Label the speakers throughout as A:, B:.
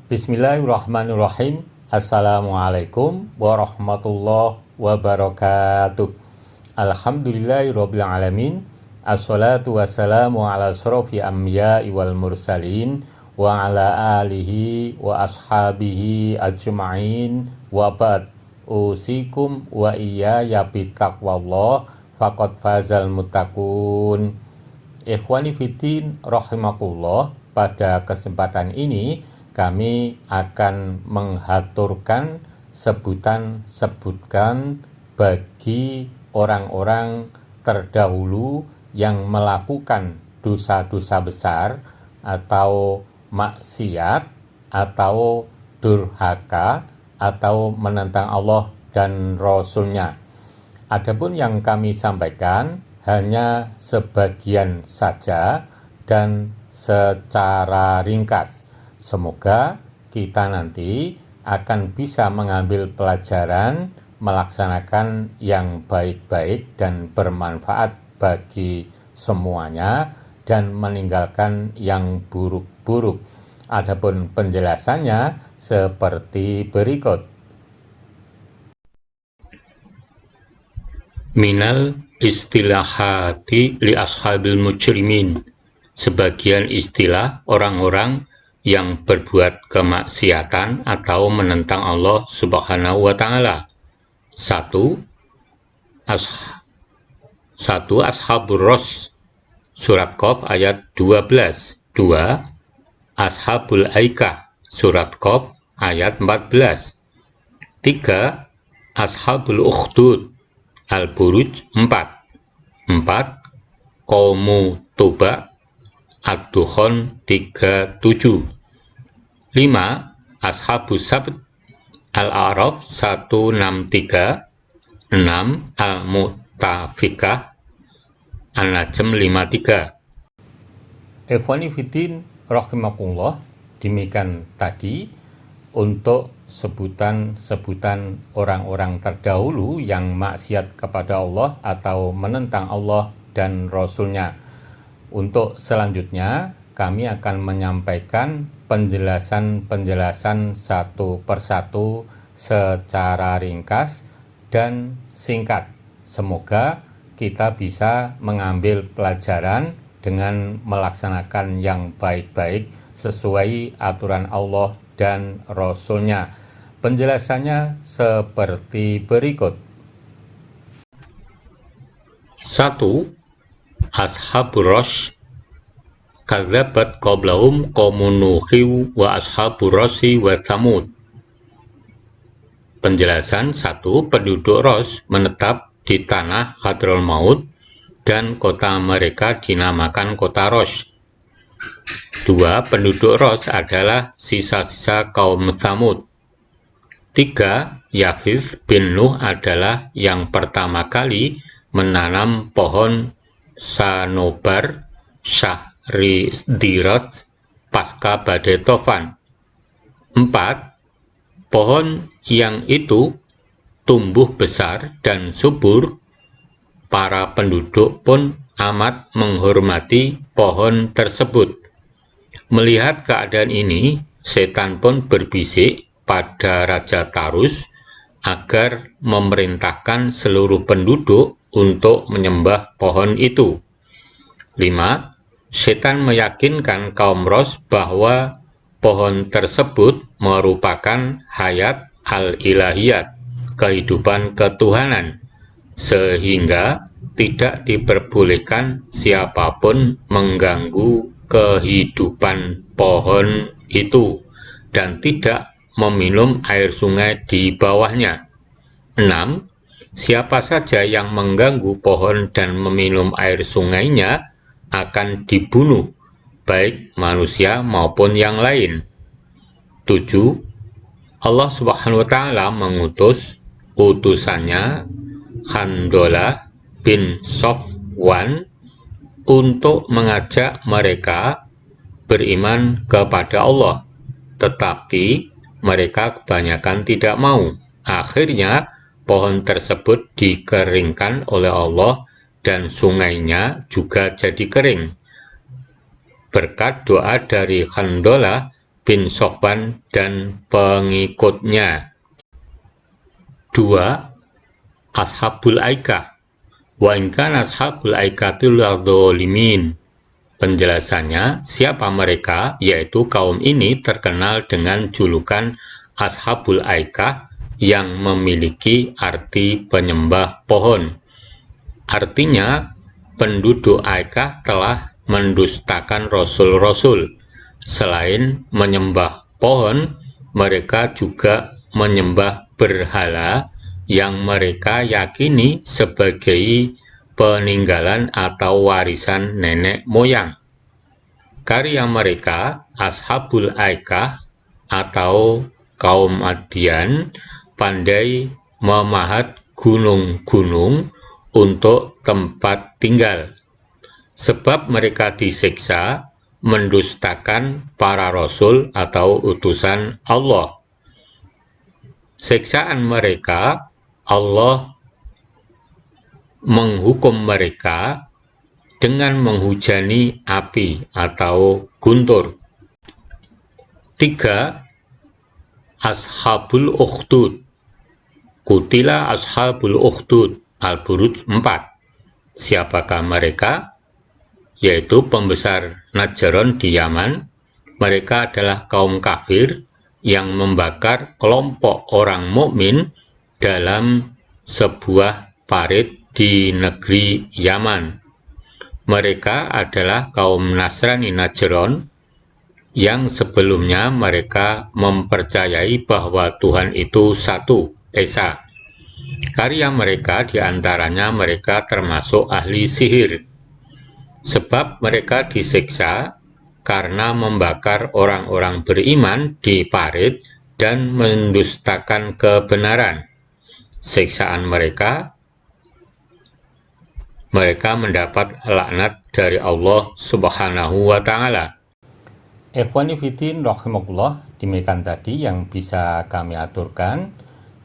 A: Bismillahirrahmanirrahim. Assalamualaikum warahmatullahi wabarakatuh. Alhamdulillahirabbil alamin. Assalatu wassalamu ala asyrofil anbiya'i wal mursalin wa ala alihi wa ashabihi ajma'in wa ba'd. Usikum wa iyaya bittaqwallah faqad fazal muttaqun. Ikhwani fiddin rahimakumullah, pada kesempatan ini kami akan menghaturkan sebutkan bagi orang-orang terdahulu yang melakukan dosa-dosa besar atau maksiat atau durhaka atau menentang Allah dan Rasul-Nya. Adapun yang kami sampaikan hanya sebagian saja dan secara ringkas. Semoga kita nanti akan bisa mengambil pelajaran, melaksanakan yang baik-baik dan bermanfaat bagi semuanya, dan meninggalkan yang buruk-buruk. Adapun penjelasannya seperti berikut. Minal istilahati li ashabil mujrimin. Sebagian istilah orang-orang yang berbuat kemaksiatan atau menentang Allah Subhanahu wa Ta'ala. 1. Ashabur Ros, surat Qaf ayat 12. 2. Ashabul Aikah, surat Qaf ayat 14. 3. Ashabul Ukhdud, Al-Buruj 4. 4. Qaumu Tuba, Ad-Dukhan 37. 5. Ashabus Sabt, Al-A'raf 163. 6. Al-Mu'tafikah, An-Najm 53. Ikhwani fiddin rahimakumullah, demikian tadi untuk sebutan-sebutan orang-orang terdahulu yang maksiat kepada Allah atau menentang Allah dan Rasul-Nya. Untuk selanjutnya kami akan menyampaikan penjelasan-penjelasan satu persatu secara ringkas dan singkat. Semoga kita bisa mengambil pelajaran dengan melaksanakan yang baik-baik sesuai aturan Allah dan Rasul-Nya. Penjelasannya seperti berikut. 1. Ashabur Ras, kadzabat qablahum qaumun Nuhin wa ashabur Rasi wa Tsamud. Penjelasan 1. Penduduk Ras menetap di tanah Hadrul Maut dan kota mereka dinamakan kota Ras. 2. Penduduk Ras adalah sisa-sisa kaum Tsamud. 3. Yafith bin Nuh adalah yang pertama kali menanam pohon Sanobar Syahridirat pasca badai Tofan. 4. Pohon yang itu tumbuh besar dan subur. Para penduduk pun amat menghormati pohon tersebut. Melihat keadaan ini, setan pun berbisik pada Raja Tarus agar memerintahkan seluruh penduduk untuk menyembah pohon itu. 5. Setan meyakinkan kaum Ros bahwa pohon tersebut merupakan hayat al-ilahiyat, kehidupan ketuhanan, sehingga tidak diperbolehkan siapapun mengganggu kehidupan pohon itu dan tidak meminum air sungai di bawahnya. 6. Siapa saja yang mengganggu pohon dan meminum air sungainya akan dibunuh, baik manusia maupun yang lain. 7. Allah Subhanahu wa Ta'ala mengutus utusannya Handolah bin Sofwan untuk mengajak mereka beriman kepada Allah, tetapi mereka kebanyakan tidak mau. Akhirnya pohon tersebut dikeringkan oleh Allah dan sungainya juga jadi kering. Berkat doa dari Handolah, bin Sofwan dan pengikutnya. 2. Ashabul Aikah. Wa in kana ashabul aikatil dzalimin. Penjelasannya, siapa mereka? Yaitu kaum ini terkenal dengan julukan Ashabul Aikah yang memiliki arti penyembah pohon. Artinya, penduduk Aikah telah mendustakan rasul-rasul. Selain menyembah pohon, mereka juga menyembah berhala yang mereka yakini sebagai peninggalan atau warisan nenek moyang. Karya mereka, Ashabul Aikah atau kaum Madian, pandai memahat gunung-gunung untuk tempat tinggal. Sebab mereka disiksa mendustakan para rasul atau utusan Allah. Siksaan mereka, Allah menghukum mereka dengan menghujani api atau guntur. 3. Ashabul Ukhdud. Kutila Ashabul Ukhdud. Al-Buruj 4. Siapakah mereka? Yaitu pembesar Najran di Yaman. Mereka adalah kaum kafir yang membakar kelompok orang mukmin dalam sebuah parit di negeri Yaman. Mereka adalah kaum Nasrani Najran yang sebelumnya mereka mempercayai bahwa Tuhan itu satu, Esa. Karya mereka diantaranya mereka termasuk ahli sihir. Sebab mereka disiksa karena membakar orang-orang beriman di parit dan mendustakan kebenaran. Siksaan mereka mendapat laknat dari Allah Subhanahu wa Ta'ala. Ikhwani Fiddin rahimakumullah, demikian tadi yang bisa kami aturkan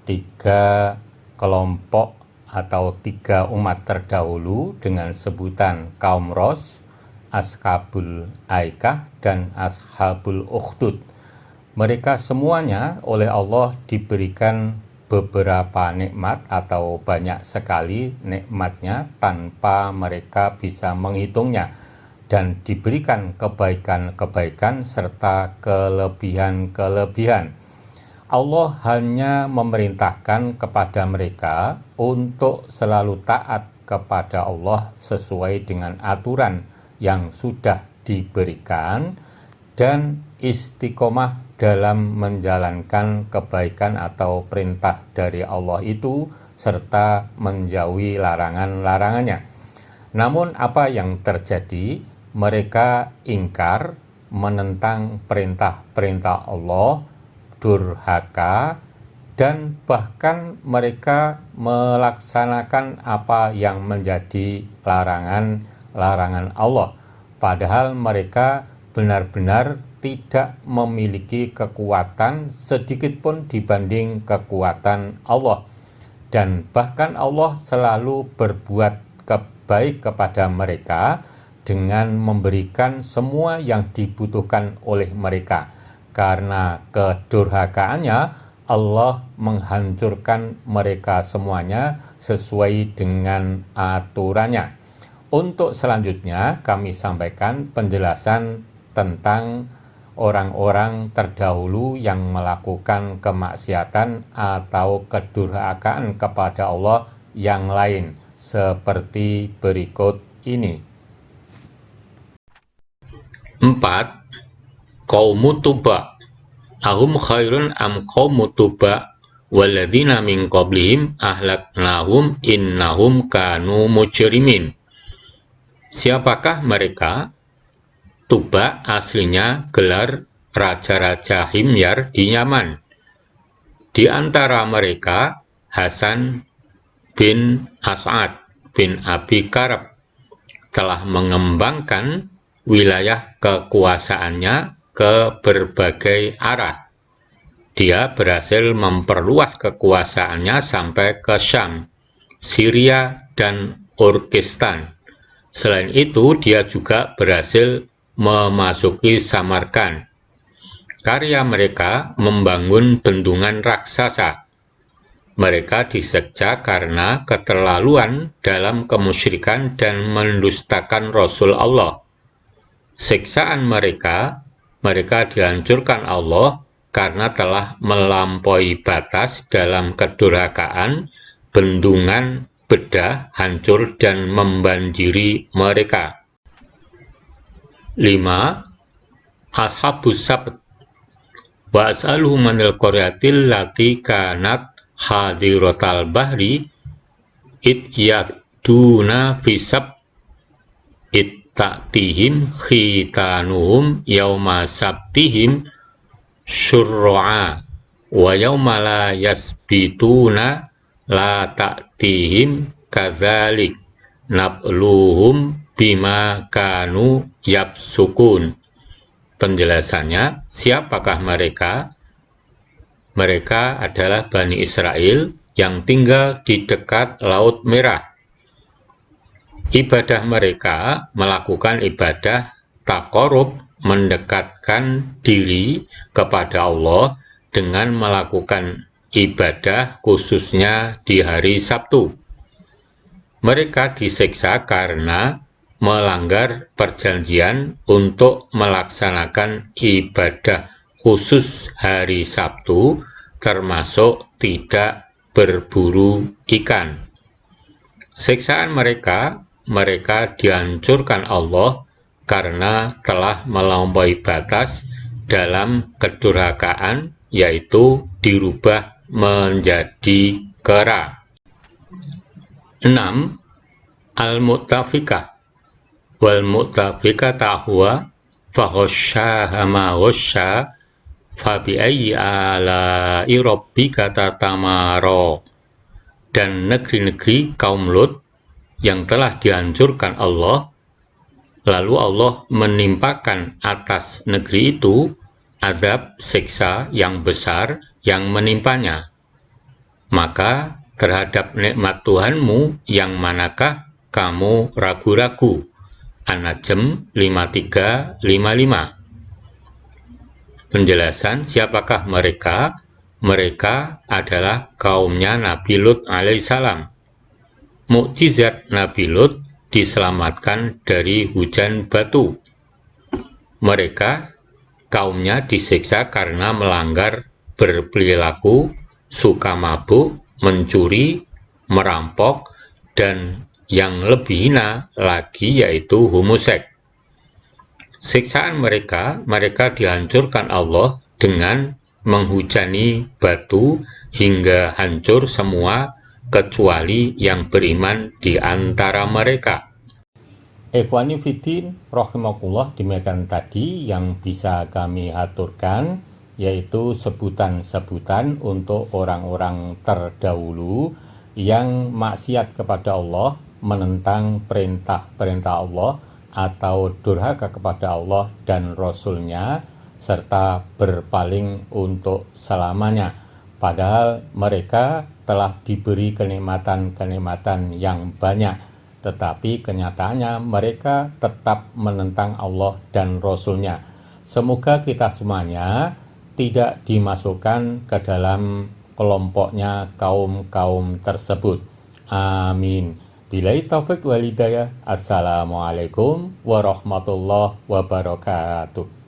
A: 3 kelompok atau 3 umat terdahulu dengan sebutan kaum Ros, Ashabul Aikah, dan Ashabul Ukhdud. Mereka semuanya oleh Allah diberikan beberapa nikmat atau banyak sekali nikmatnya tanpa mereka bisa menghitungnya, dan diberikan kebaikan-kebaikan serta kelebihan-kelebihan. Allah hanya memerintahkan kepada mereka untuk selalu taat kepada Allah sesuai dengan aturan yang sudah diberikan dan istiqomah dalam menjalankan kebaikan atau perintah dari Allah itu serta menjauhi larangan-larangannya. Namun apa yang terjadi? Mereka ingkar, menentang perintah-perintah Allah, durhaka, dan bahkan mereka melaksanakan apa yang menjadi larangan-larangan Allah. Padahal mereka benar-benar tidak memiliki kekuatan sedikit pun dibanding kekuatan Allah. Dan bahkan Allah selalu berbuat baik kepada mereka dengan memberikan semua yang dibutuhkan oleh mereka. Karena kedurhakaannya, Allah menghancurkan mereka semuanya sesuai dengan aturannya. Untuk selanjutnya kami sampaikan penjelasan tentang orang-orang terdahulu yang melakukan kemaksiatan atau kedurhakaan kepada Allah yang lain seperti berikut ini. 4. Qaumu Tuba. Ahum khairun am qaumu Tuba walladzina min qablihim ahlaknahum innahum kanu mujrimin. Siapakah mereka? Tuba aslinya gelar raja-raja Himyar di Yaman. Di antara mereka Hasan bin As'ad bin Abi Karab telah mengembangkan wilayah kekuasaannya ke berbagai arah. Dia berhasil memperluas kekuasaannya sampai ke Syam, Syria, dan Turkistan. Selain itu, dia juga berhasil memasuki Samarkand. Karya mereka membangun bendungan raksasa. Mereka diseksa karena keterlaluan dalam kemusyrikan dan mendustakan Rasul Allah. Siksaan mereka dihancurkan Allah karena telah melampaui batas dalam kedurhakaan, bendungan bedah hancur dan membanjiri mereka. 5. Ashabus Sabt. Wa as'aluhum manil qaryatil lati kanat hadiratal bahri id yaduna fisab id ta'tihim khitanuhum yawma sabtihim syurra'a wa yawma la yasbituna la ta'tihim kadzalik nabluhum bima kanu yabsukun. Penjelasannya, siapakah mereka? Mereka adalah Bani Israel yang tinggal di dekat Laut Merah. Ibadah mereka melakukan ibadah taqarrub, mendekatkan diri kepada Allah dengan melakukan ibadah khususnya di hari Sabtu. Mereka disiksa karena melanggar perjanjian untuk melaksanakan ibadah khusus hari Sabtu, termasuk tidak berburu ikan. Siksaan mereka dihancurkan Allah karena telah melampaui batas dalam kedurhakaan, yaitu dirubah menjadi kera. 6. Al-Mu'tafikah. Wal mu'tafikata huwa faghasyaha ma ghasya fabi ayyi ala'i rabbika tatamara. Dan negeri-negeri kaum Lut yang telah dihancurkan Allah, lalu Allah menimpakan atas negeri itu azab siksa yang besar yang menimpanya. Maka terhadap nikmat Tuhanmu yang manakah kamu ragu-ragu? An-Najm 53-55. Penjelasan siapakah mereka? Mereka adalah kaumnya Nabi Lut alaihissalam. Mukjizat Nabi Lut diselamatkan dari hujan batu. Mereka, kaumnya disiksa karena melanggar berperilaku, suka mabuk, mencuri, merampok, dan yang lebih hina lagi yaitu homoseks. Siksaan mereka dihancurkan Allah dengan menghujani batu hingga hancur semua kecuali yang beriman di antara mereka. Ikhwani fiddin rahimakumullah, demikian tadi yang bisa kami aturkan, yaitu sebutan-sebutan untuk orang-orang terdahulu yang maksiat kepada Allah, menentang perintah-perintah Allah, atau durhaka kepada Allah dan Rasul-Nya, serta berpaling untuk selamanya. Padahal mereka telah diberi kenikmatan-kenikmatan yang banyak, tetapi kenyataannya mereka tetap menentang Allah dan Rasul-Nya. Semoga kita semuanya tidak dimasukkan ke dalam kelompoknya kaum-kaum tersebut. Amin. Billahi taufik wal hidayah. Assalamualaikum warahmatullahi wabarakatuh.